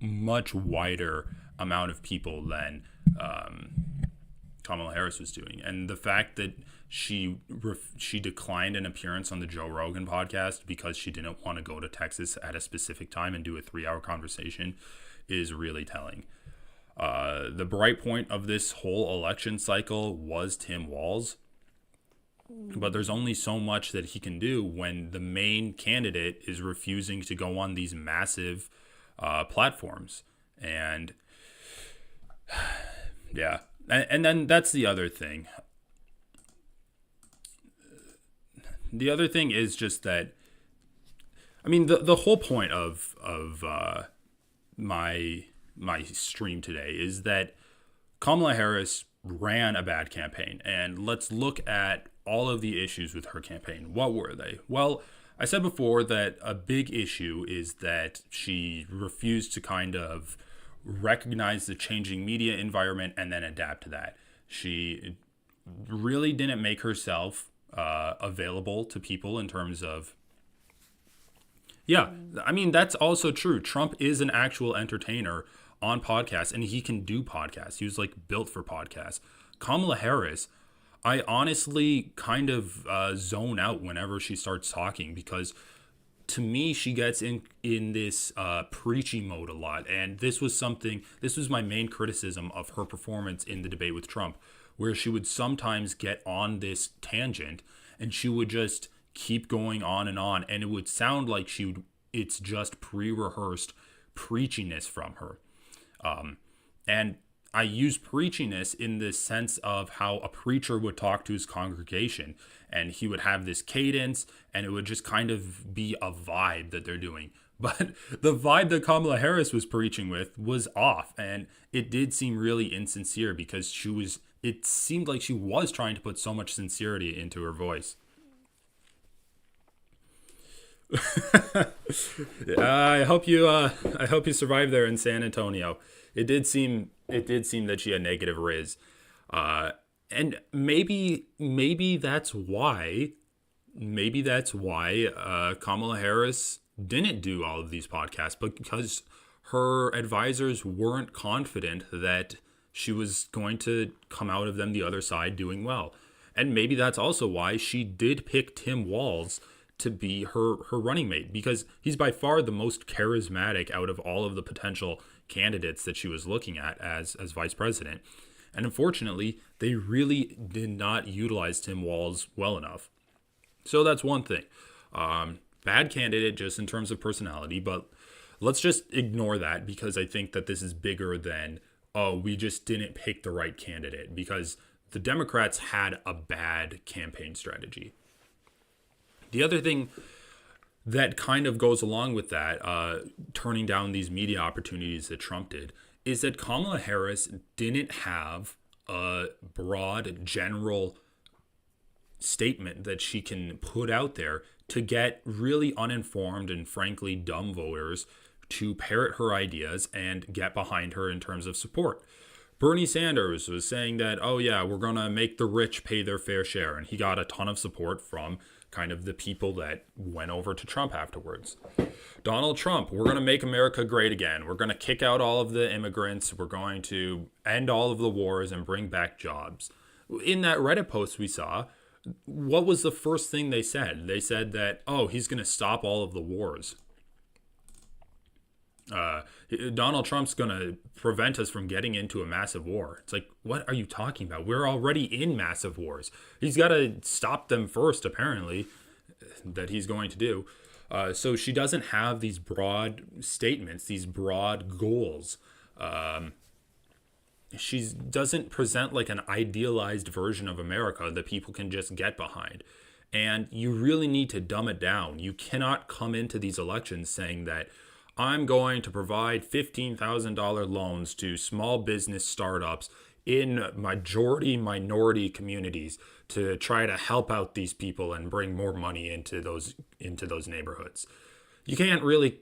much wider amount of people than Kamala Harris was doing. And the fact that she declined an appearance on the Joe Rogan podcast because she didn't want to go to Texas at a specific time and do a 3-hour conversation is really telling. The bright point of this whole election cycle was Tim Walz. But there's only so much that he can do when the main candidate is refusing to go on these massive platforms. And yeah. And then that's the other thing. The other thing is just that, I mean, the whole point of my stream today is that Kamala Harris ran a bad campaign. And let's look at all of the issues with her campaign. What were they? Well, I said before that a big issue is that she refused to kind of recognize the changing media environment and then adapt to that. She really didn't make herself available to people in terms of, yeah, I mean, that's also true. Trump is an actual entertainer on podcasts, and he can do podcasts. He was like built for podcasts. Kamala Harris, I honestly kind of zone out whenever she starts talking, because to me, she gets in this preachy mode a lot. And this was my main criticism of her performance in the debate with Trump, where she would sometimes get on this tangent and she would just keep going on. And it would sound like it's just pre-rehearsed preachiness from her. And I use preachiness in the sense of how a preacher would talk to his congregation, and he would have this cadence, and it would just kind of be a vibe that they're doing. But the vibe that Kamala Harris was preaching with was off, and it did seem really insincere because it seemed like she was trying to put so much sincerity into her voice. I hope you survived there in San Antonio. It did seem that she had negative riz, and maybe that's why Kamala Harris didn't do all of these podcasts, because her advisors weren't confident that she was going to come out of them the other side doing well, and maybe that's also why she did pick Tim Walz to be her running mate, because he's by far the most charismatic out of all of the potential candidates that she was looking at as vice president. And unfortunately, they really did not utilize Tim Walz well enough. So that's one thing. Bad candidate just in terms of personality, but let's just ignore that, because I think that this is bigger than, oh, we just didn't pick the right candidate, because the Democrats had a bad campaign strategy. The other thing that kind of goes along with that, turning down these media opportunities that Trump did, is that Kamala Harris didn't have a broad, general statement that she can put out there to get really uninformed and frankly dumb voters to parrot her ideas and get behind her in terms of support. Bernie Sanders was saying that, oh yeah, we're going to make the rich pay their fair share. And he got a ton of support from kind of the people that went over to Trump afterwards. Donald Trump, we're going to make America great again. We're going to kick out all of the immigrants. We're going to end all of the wars and bring back jobs. In that Reddit post we saw, what was the first thing they said? They said that, oh, he's going to stop all of the wars. Donald Trump's going to prevent us from getting into a massive war. It's like, what are you talking about? We're already in massive wars. He's got to stop them first, apparently, that he's going to do. So she doesn't have these broad statements, these broad goals. She doesn't present like an idealized version of America that people can just get behind. And you really need to dumb it down. You cannot come into these elections saying that I'm going to provide $15,000 loans to small business startups in majority minority communities to try to help out these people and bring more money into those neighborhoods. You can't really,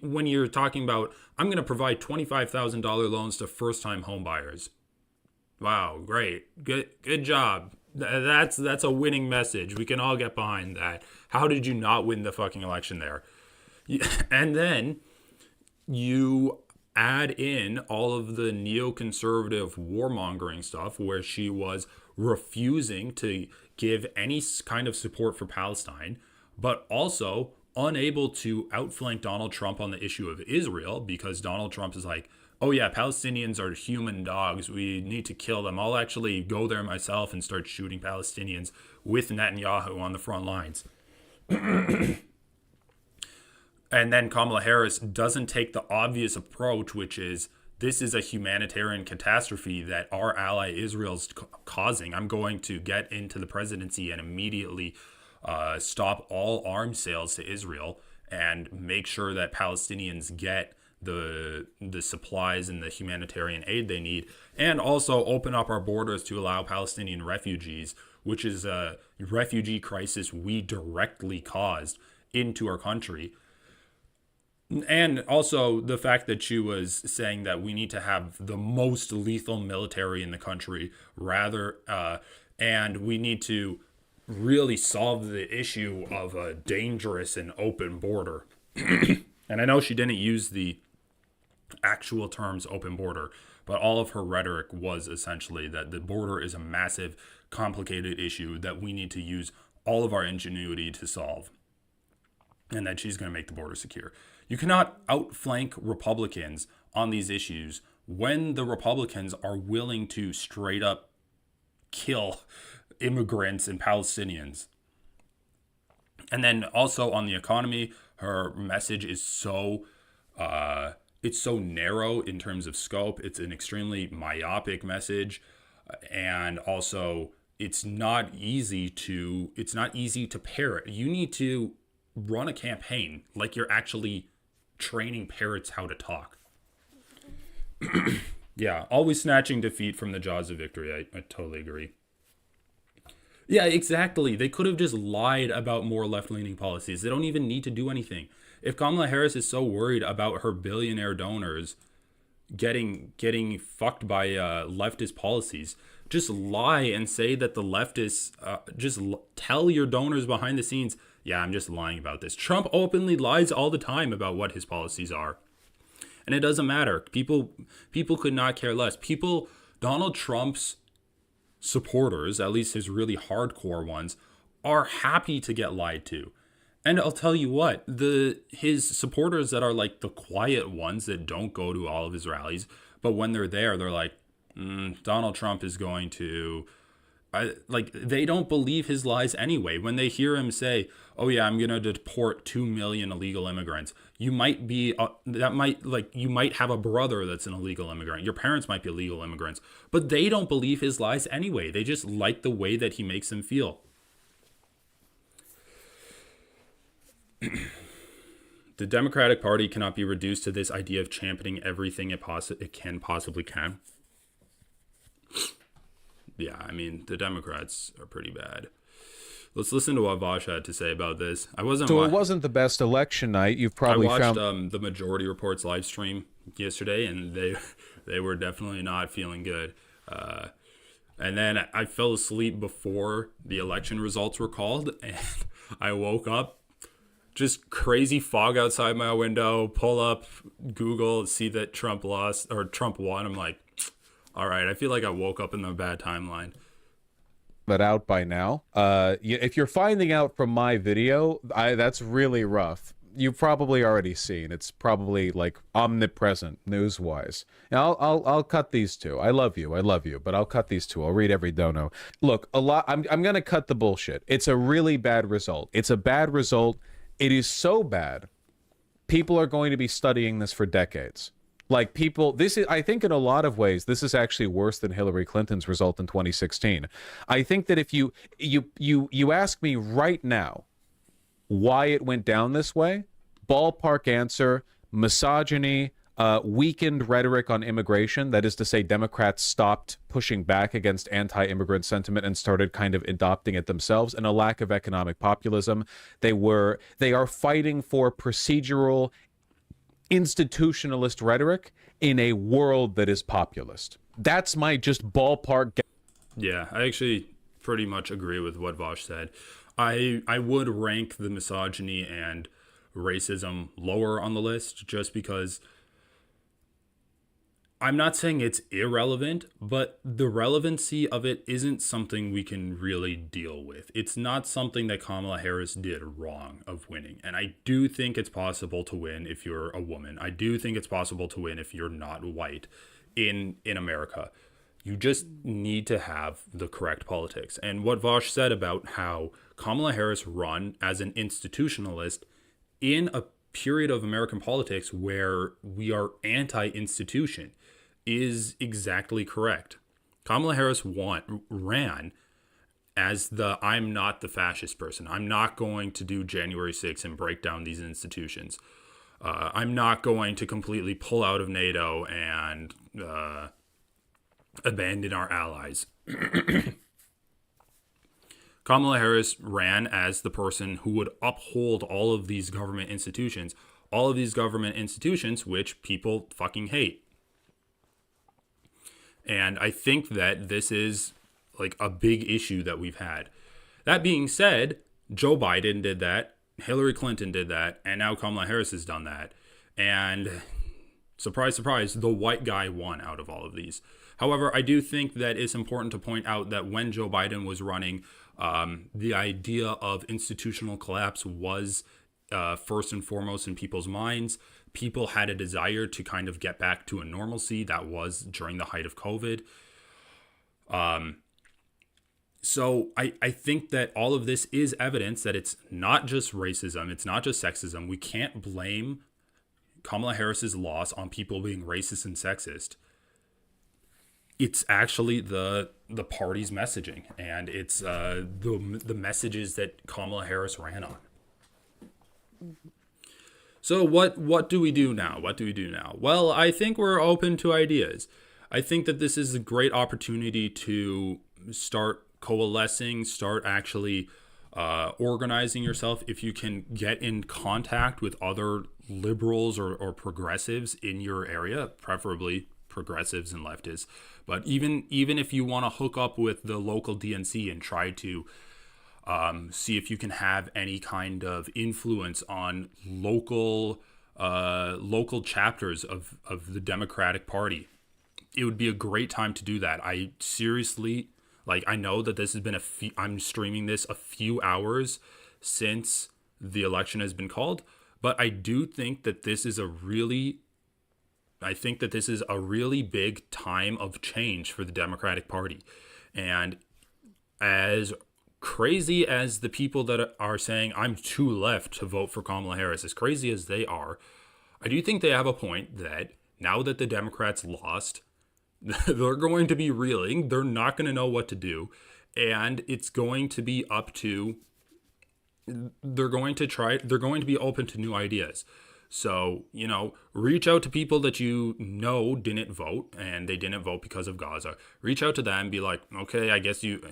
when you're talking about, I'm going to provide $25,000 loans to first-time home buyers. Wow, great. Good job. That's a winning message. We can all get behind that. How did you not win the fucking election there? And then you add in all of the neoconservative warmongering stuff where she was refusing to give any kind of support for Palestine, but also unable to outflank Donald Trump on the issue of Israel, because Donald Trump is like, oh yeah, Palestinians are human dogs. We need to kill them. I'll actually go there myself and start shooting Palestinians with Netanyahu on the front lines. And then Kamala Harris doesn't take the obvious approach, which is, this is a humanitarian catastrophe that our ally Israel's causing. I'm going to get into the presidency and immediately stop all arms sales to Israel and make sure that Palestinians get the supplies and the humanitarian aid they need, and also open up our borders to allow Palestinian refugees, which is a refugee crisis we directly caused, into our country. And also the fact that she was saying that we need to have the most lethal military in the country and we need to really solve the issue of a dangerous and open border. And I know she didn't use the actual terms open border, but all of her rhetoric was essentially that the border is a massive, complicated issue that we need to use all of our ingenuity to solve. and that she's going to make the border secure. You cannot outflank Republicans on these issues when the Republicans are willing to straight up kill immigrants and Palestinians. And then also on the economy, her message is so it's so narrow in terms of scope. It's an extremely myopic message, and also it's not easy to parrot. You need to run a campaign like you're actually training parrots how to talk. Yeah, always snatching defeat from the jaws of victory. I totally agree. Yeah, exactly. They could have just lied about more left-leaning policies. They don't even need to do anything. If Kamala Harris is so worried about her billionaire donors getting fucked by leftist policies, just lie and say that the leftists, tell your donors behind the scenes, yeah, I'm just lying about this. Trump openly lies all the time about what his policies are. And it doesn't matter. People could not care less. Donald Trump's supporters, at least his really hardcore ones, are happy to get lied to. And I'll tell you what, his supporters that are like the quiet ones that don't go to all of his rallies, but when they're there, they're like, Donald Trump is going to... they don't believe his lies anyway. When they hear him say, "Oh yeah, I'm gonna deport 2 million illegal immigrants," you might have a brother that's an illegal immigrant. Your parents might be illegal immigrants, but they don't believe his lies anyway. They just like the way that he makes them feel. The Democratic Party cannot be reduced to this idea of championing everything it possibly can. Yeah, I mean, the Democrats are pretty bad. Let's listen to what Vosh had to say about this. It wasn't the best election night. You've probably found... I watched the Majority Report's live stream yesterday, and they were definitely not feeling good. And then I fell asleep before the election results were called, and I woke up, just crazy fog outside my window, pull up Google, see that Trump lost, or Trump won. I'm like, all right, I feel like I woke up in the bad timeline. That out by now. If you're finding out from my video, that's really rough. You've probably already seen. It's probably like omnipresent news-wise. Now I'll cut these two. I love you, but I'll cut these two. I'll read every dono. Look, I'm gonna cut the bullshit. It's a really bad result. It's a bad result. It is so bad. People are going to be studying this for decades. Like I think in a lot of ways, this is actually worse than Hillary Clinton's result in 2016. I think that if you ask me right now why it went down this way, ballpark answer, misogyny, weakened rhetoric on immigration. That is to say, Democrats stopped pushing back against anti-immigrant sentiment and started kind of adopting it themselves, and a lack of economic populism. They are fighting for procedural institutionalist rhetoric in a world that is populist. That's my just ballpark. Yeah, I actually pretty much agree with what Vosh said. I would rank the misogyny and racism lower on the list just because I'm not saying it's irrelevant, but the relevancy of it isn't something we can really deal with. It's not something that Kamala Harris did wrong of winning. And I do think it's possible to win if you're a woman. I do think it's possible to win if you're not white in America. You just need to have the correct politics. And what Vosh said about how Kamala Harris run as an institutionalist in a period of American politics where we are anti-institution is exactly correct. Kamala Harris ran as I'm not the fascist person. I'm not going to do January 6th and break down these institutions. I'm not going to completely pull out of NATO and abandon our allies. Kamala Harris ran as the person who would uphold all of these government institutions which people fucking hate. And I think that this is like a big issue that we've had. That being said, Joe Biden did that, Hillary Clinton did that, and now Kamala Harris has done that. And surprise, surprise, the white guy won out of all of these. However, I do think that it's important to point out that when Joe Biden was running, the idea of institutional collapse was first and foremost in people's minds. People had a desire to kind of get back to a normalcy that was during the height of COVID. So I think that all of this is evidence that it's not just racism, it's not just sexism. We can't blame Kamala Harris's loss on people being racist and sexist. It's actually the party's messaging, and it's the messages that Kamala Harris ran on. So what do we do now? What do we do now? Well, I think we're open to ideas. I think that this is a great opportunity to start coalescing, start actually organizing yourself. If you can get in contact with other liberals or progressives in your area, preferably progressives and leftists. But even if you want to hook up with the local DNC and try to see if you can have any kind of influence on local chapters of the Democratic Party, it would be a great time to do that. I seriously, I know that this has been I'm streaming this a few hours since the election has been called, but I do think that this is a really big time of change for the Democratic Party. And as crazy as the people that are saying I'm too left to vote for Kamala Harris, as crazy as they are, I do think they have a point that now that the Democrats lost, they're going to be reeling. They're not going to know what to do. And it's going to be up to, they're going to be open to new ideas. So, reach out to people that didn't vote, and they didn't vote because of Gaza. Reach out to them and be like, okay, I guess you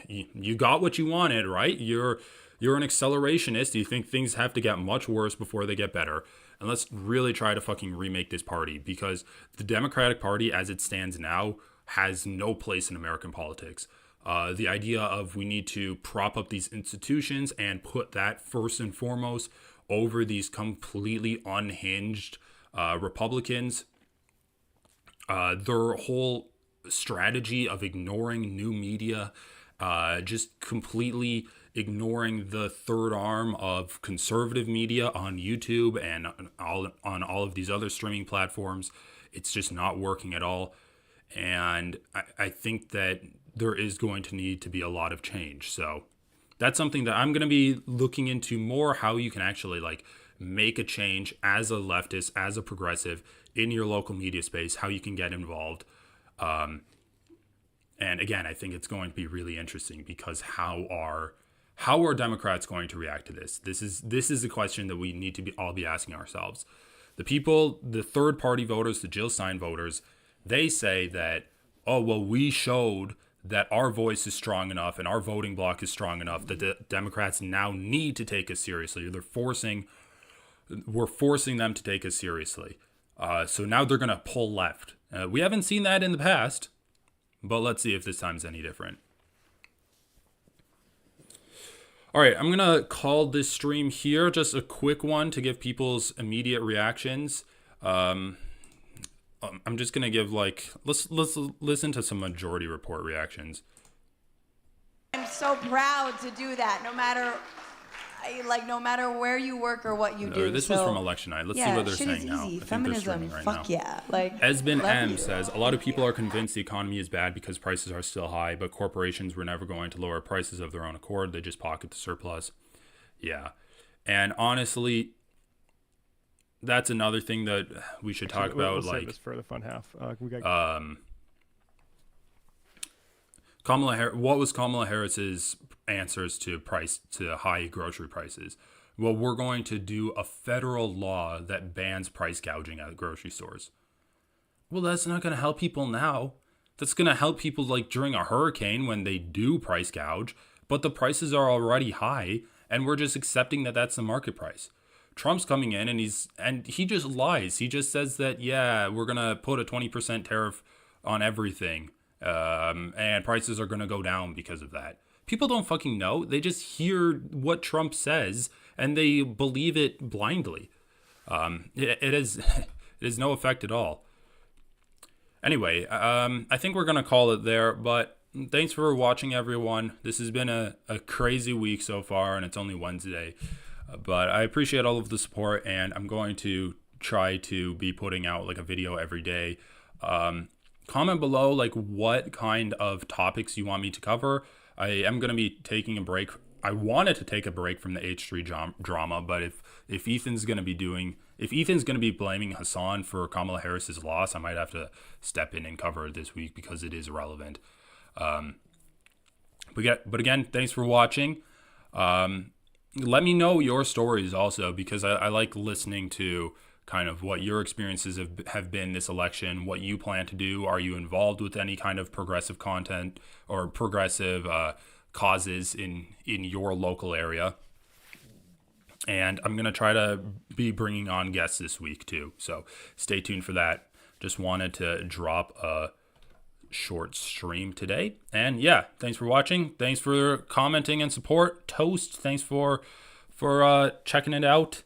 got what you wanted, right? You're an accelerationist. You think things have to get much worse before they get better. And let's really try to fucking remake this party, because the Democratic Party as it stands now has no place in American politics. The idea of we need to prop up these institutions and put that first and foremost over these completely unhinged Republicans. Their whole strategy of ignoring new media, just completely ignoring the third arm of conservative media on YouTube and on all of these other streaming platforms. It's just not working at all. And I think that there is going to need to be a lot of change. So that's something that I'm going to be looking into more, how you can actually make a change as a leftist, as a progressive in your local media space, how you can get involved. And again, I think it's going to be really interesting, because how are Democrats going to react to this? This is a question that we need to all be asking ourselves. The people, the third party voters, the Jill Stein voters, they say that, oh, well, we showed that our voice is strong enough and our voting bloc is strong enough that the Democrats now need to take us seriously. We're forcing them to take us seriously. So now they're going to pull left. We haven't seen that in the past, but let's see if this time's any different. All right, I'm going to call this stream here, just a quick one to give people's immediate reactions. I'm just going to give let's listen to some Majority Report reactions. I'm so proud to do that, no matter where you work or what you do. This was from election night. Let's see what they're saying now. I think Feminism, right fuck now. yeah. Esben M says, a lot of people are convinced the economy is bad because prices are still high, but corporations were never going to lower prices of their own accord. They just pocket the surplus. Yeah. And honestly, that's another thing that we should talk about. We'll save this for the fun half. Kamala Harris. What was Kamala Harris's answers to high grocery prices? Well, we're going to do a federal law that bans price gouging at grocery stores. Well, that's not going to help people now. That's going to help people during a hurricane when they do price gouge, but the prices are already high, and we're just accepting that that's the market price. Trump's coming in and he just lies. He just says that, yeah, we're going to put a 20% tariff on everything. And prices are going to go down because of that. People don't fucking know. They just hear what Trump says and they believe it blindly. It has no effect at all. Anyway, I think we're going to call it there, but thanks for watching, everyone. This has been a crazy week so far, and it's only Wednesday. But I appreciate all of the support, and I'm going to try to be putting out like a video every day. Comment below like what kind of topics you want me to cover. I am going to be taking a break. I wanted to take a break from the H3 drama, but if Ethan's going to be blaming Hassan for Kamala Harris's loss, I might have to step in and cover it this week because it is relevant. But again, thanks for watching. Let me know your stories also, because I like listening to kind of what your experiences have been this election, what you plan to do. Are you involved with any kind of progressive content or progressive causes in your local area? And I'm going to try to be bringing on guests this week too. So stay tuned for that. Just wanted to drop a short stream today. And yeah, thanks for watching. Thanks for commenting and support. Toast, thanks for checking it out.